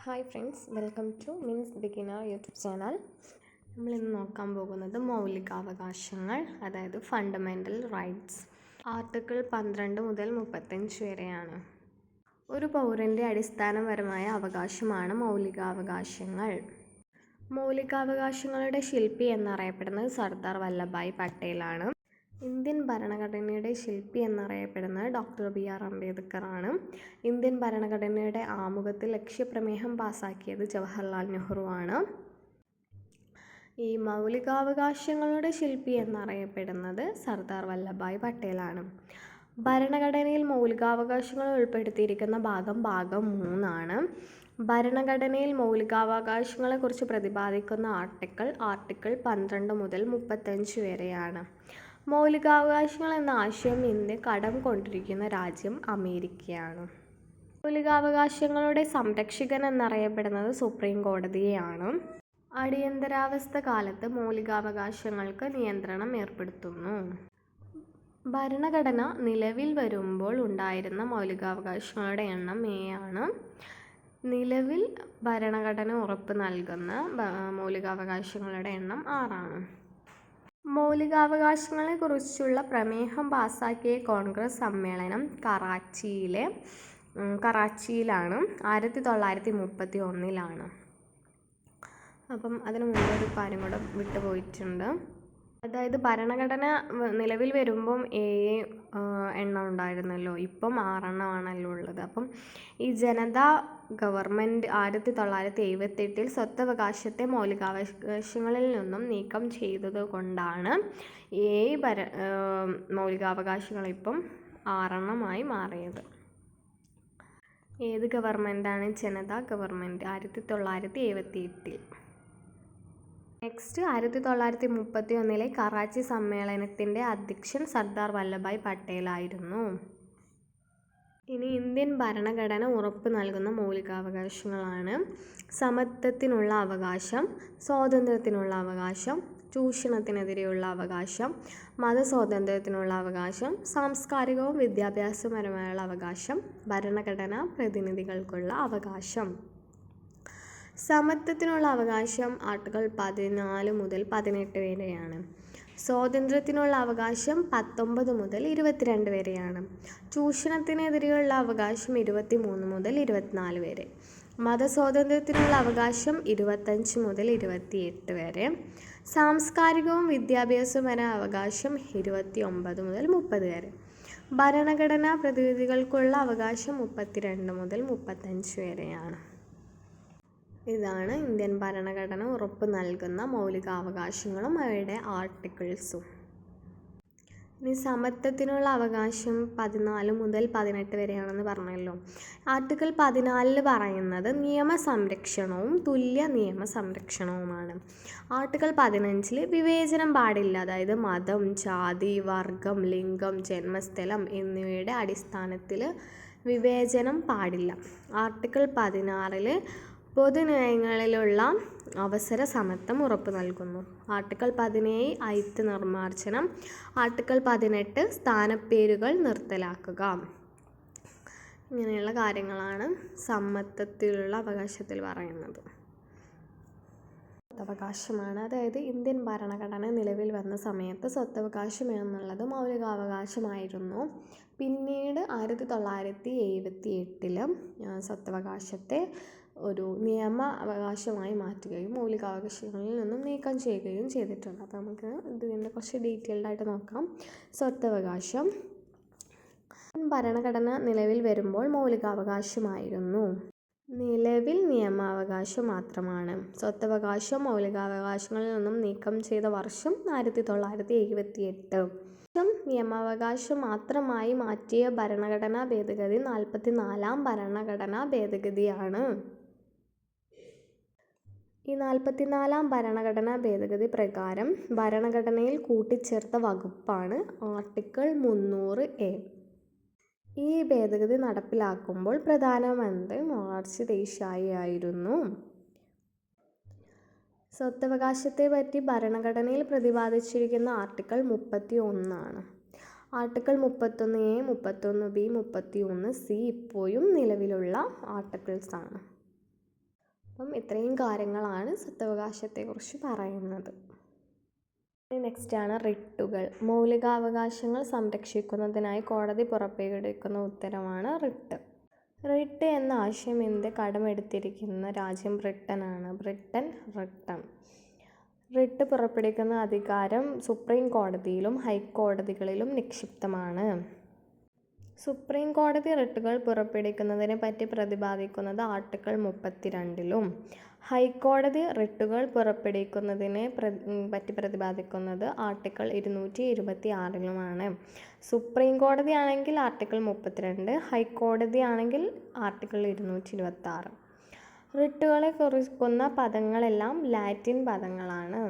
Hi friends, welcome to Min's beginner YouTube channel. നമ്മളിന്ന് നോക്കാൻ പോകുന്നത് മൗലികാവകാശങ്ങൾ, അതായത് ഫണ്ടമെൻ്റൽ റൈറ്റ്സ്. ആർട്ടിക്കിൾ 12 മുതൽ 35 വരെയാണ്. ഒരു പൗരൻ്റെ അടിസ്ഥാനപരമായ അവകാശമാണ് മൗലികാവകാശങ്ങൾ. മൗലികാവകാശങ്ങളുടെ ശില്പി എന്നറിയപ്പെടുന്നത് സർദാർ വല്ലഭായ് പട്ടേലാണ്. ഇന്ത്യൻ ഭരണഘടനയുടെ ശില്പി എന്നറിയപ്പെടുന്നത് ഡോക്ടർ ബി.ആർ. അംബേദ്കർ ആണ്. ഇന്ത്യൻ ഭരണഘടനയുടെ ആമുഖത്തിൽ ലക്ഷ്യപ്രമേയം പാസാക്കിയത് ജവഹർലാൽ നെഹ്റു ആണ്. ഈ മൗലികാവകാശങ്ങളുടെ ശില്പി എന്നറിയപ്പെടുന്നത് സർദാർ വല്ലഭായ് പട്ടേലാണ്. ഭരണഘടനയിൽ മൗലികാവകാശങ്ങൾ ഉൾപ്പെടുത്തിയിരിക്കുന്ന ഭാഗം 3 ഭരണഘടനയിൽ മൗലികാവകാശങ്ങളെക്കുറിച്ച് പ്രതിപാദിക്കുന്ന ആർട്ടിക്കിൾ 12 മുതൽ 35 വരെയാണ്. മൗലികാവകാശങ്ങൾ എന്ന ആശയം ഇന്ത്യ കടം കൊണ്ടിരിക്കുന്ന രാജ്യം അമേരിക്കയാണ്. മൗലികാവകാശങ്ങളുടെ സംരക്ഷകൻ എന്നറിയപ്പെടുന്നത് സുപ്രീം കോടതിയെയാണ്. അടിയന്തരാവസ്ഥ കാലത്ത് മൗലികാവകാശങ്ങൾക്ക് നിയന്ത്രണം ഏർപ്പെടുത്തുന്നു. ഭരണഘടന നിലവിൽ വരുമ്പോൾ ഉണ്ടായിരുന്ന മൗലികാവകാശങ്ങളുടെ എണ്ണം 7 ആണ്. നിലവിൽ ഭരണഘടന ഉറപ്പ് നൽകുന്ന മൗലികാവകാശങ്ങളുടെ എണ്ണം 6 ആണ്. മൗലികാവകാശങ്ങളെക്കുറിച്ചുള്ള പ്രമേയം പാസാക്കിയ കോൺഗ്രസ് സമ്മേളനം കറാച്ചിയിലാണ് 1931. അപ്പം അതിന് മുമ്പ് ഒരു കാര്യം കൂടെ വിട്ടുപോയിട്ടുണ്ട്. അതായത് ഭരണഘടന നിലവിൽ വരുമ്പം 7 എണ്ണം ഉണ്ടായിരുന്നല്ലോ, ഇപ്പം 6 എണ്ണമാണല്ലോ ഉള്ളത്. അപ്പം ഈ ജനതാ ഗവൺമെൻറ് 1978 സ്വത്തവകാശത്തെ മൗലികാവകാശങ്ങളിൽ നിന്നും നീക്കം ചെയ്തത് കൊണ്ടാണ് 7 മൗലികാവകാശങ്ങളിപ്പം 6 എണ്ണമായി മാറിയത്. ഏത് ഗവൺമെൻറ്റാണ്? ജനതാ ഗവൺമെൻറ് 1978. നെക്സ്റ്റ് 1931 കറാച്ചി സമ്മേളനത്തിൻ്റെ അധ്യക്ഷൻ സർദാർ വല്ലഭായ് പട്ടേലായിരുന്നു. ഇനി ഇന്ത്യൻ ഭരണഘടന ഉറപ്പ് നൽകുന്ന മൗലികാവകാശങ്ങളാണ്: സമത്വത്തിനുള്ള അവകാശം, സ്വാതന്ത്ര്യത്തിനുള്ള അവകാശം, ചൂഷണത്തിനെതിരെയുള്ള അവകാശം, മതസ്വാതന്ത്ര്യത്തിനുള്ള അവകാശം, സാംസ്കാരികവും വിദ്യാഭ്യാസപരമായുള്ള അവകാശം, ഭരണഘടനാ പ്രതിനിധികൾക്കുള്ള അവകാശം. സമത്വത്തിനുള്ള അവകാശം ആർട്ടിക്കിൾ 14 മുതൽ 18 വരെയാണ്. സ്വാതന്ത്ര്യത്തിനുള്ള അവകാശം 19 മുതൽ 22 വരെയാണ്. ചൂഷണത്തിനെതിരെയുള്ള അവകാശം 23 മുതൽ 24 വരെ. മതസ്വാതന്ത്ര്യത്തിനുള്ള അവകാശം 25 മുതൽ 28 വരെ. സാംസ്കാരികവും വിദ്യാഭ്യാസപരമായ അവകാശം 29 മുതൽ 30 വരെ. ഭരണഘടനാ പ്രതിനിധികൾക്കുള്ള അവകാശം 32 മുതൽ 35 വരെയാണ്. ഇതാണ് ഇന്ത്യൻ ഭരണഘടന ഉറപ്പ് നൽകുന്ന മൗലികാവകാശങ്ങളും അവയുടെ ആർട്ടിക്കിൾസും. ഇനി സമത്വത്തിനുള്ള അവകാശം 14 മുതൽ 18 വരെയാണെന്ന് പറഞ്ഞല്ലോ. ആർട്ടിക്കിൾ 14 പറയുന്നത് നിയമസംരക്ഷണവും തുല്യ നിയമസംരക്ഷണവുമാണ്. ആർട്ടിക്കിൾ 15 വിവേചനം പാടില്ല, അതായത് മതം, ജാതി, വർഗം, ലിംഗം, ജന്മസ്ഥലം എന്നിവയുടെ അടിസ്ഥാനത്തിൽ വിവേചനം പാടില്ല. ആർട്ടിക്കിൾ 16 പൊതുനയങ്ങളിലുള്ള അവസര സമത്വം ഉറപ്പു നൽകുന്നു. ആർട്ടിക്കിൾ 17 അയിത്ത് നിർമ്മാർജ്ജനം. ആർട്ടിക്കിൾ 18 സ്ഥാനപ്പേരുകൾ നിർത്തലാക്കുക. ഇങ്ങനെയുള്ള കാര്യങ്ങളാണ് സമത്വത്തിലുള്ള അവകാശത്തിൽ പറയുന്നത്. സ്വത്തവകാശമാണ്, അതായത് ഇന്ത്യൻ ഭരണഘടന നിലവിൽ വന്ന സമയത്ത് സ്വത്തവകാശം എന്നുള്ളത് മൗലികാവകാശമായിരുന്നു. പിന്നീട് 1978 സ്വത്തവകാശത്തെ ഒരു നിയമ അവകാശമായി മാറ്റുകയും മൗലികാവകാശങ്ങളിൽ നിന്നും നീക്കം ചെയ്യുകയും ചെയ്തിട്ടുണ്ട്. അപ്പോൾ നമുക്ക് ഇതിൻ്റെ കുറച്ച് ഡീറ്റെയിൽഡായിട്ട് നോക്കാം. സ്വത്തവകാശം ഭരണഘടന നിലവിൽ വരുമ്പോൾ മൗലികാവകാശമായിരുന്നു. നിലവിൽ നിയമാവകാശം മാത്രമാണ്. സ്വത്തവകാശം മൗലികാവകാശങ്ങളിൽ നിന്നും നീക്കം ചെയ്ത വർഷം 1978. നിയമാവകാശം മാത്രമായി മാറ്റിയ ഭരണഘടനാ ഭേദഗതി 44ാം ഭരണഘടനാ ഭേദഗതിയാണ്. ഈ 44ാം ഭരണഘടനാ ഭേദഗതി പ്രകാരം ഭരണഘടനയിൽ കൂട്ടിച്ചേർത്ത വകുപ്പാണ് ആർട്ടിക്കിൾ 300A. ഈ ഭേദഗതി നടപ്പിലാക്കുമ്പോൾ പ്രധാനമന്ത്രി മൊറാർജി ദേശായി ആയിരുന്നു. സ്വത്തവകാശത്തെ പറ്റി ഭരണഘടനയിൽ പ്രതിപാദിച്ചിരിക്കുന്ന article 31. Article 31A, 31B, 31C ഇപ്പോഴും നിലവിലുള്ള ആർട്ടിക്കിൾസാണ്. അപ്പം ഇത്രയും കാര്യങ്ങളാണ് സ്വത്തവകാശത്തെക്കുറിച്ച് പറയുന്നത്. നെക്സ്റ്റാണ് റിട്ടുകൾ. മൗലികാവകാശങ്ങൾ സംരക്ഷിക്കുന്നതിനായി കോടതി പുറപ്പെടുവിക്കുന്ന ഉത്തരവാണ് റിട്ട്. റിട്ട് എന്ന ആശയം ഇന്ത്യ കടമെടുത്തിരിക്കുന്ന രാജ്യം ബ്രിട്ടനാണ്. റിട്ട് പുറപ്പെടുവിക്കുന്ന അധികാരം സുപ്രീം കോടതിയിലും ഹൈക്കോടതികളിലും നിക്ഷിപ്തമാണ്. സുപ്രീം കോടതി റിട്ടുകൾ പുറപ്പെടുവിക്കുന്നതിനെ പറ്റി പ്രതിപാദിക്കുന്നത് ആർട്ടിക്കിൾ 32-ലും ഹൈക്കോടതി റിട്ടുകൾ പുറപ്പെടുവിക്കുന്നതിനെ പറ്റി പ്രതിപാദിക്കുന്നത് ആർട്ടിക്കിൾ 226-ലുമാണ്. സുപ്രീം കോടതി ആണെങ്കിൽ ആർട്ടിക്കിൾ 32, ഹൈക്കോടതി ആണെങ്കിൽ ആർട്ടിക്കിൾ 226. റിട്ടുകളെ കുറിക്കുന്ന പദങ്ങളെല്ലാം ലാറ്റിൻ പദങ്ങളാണ്.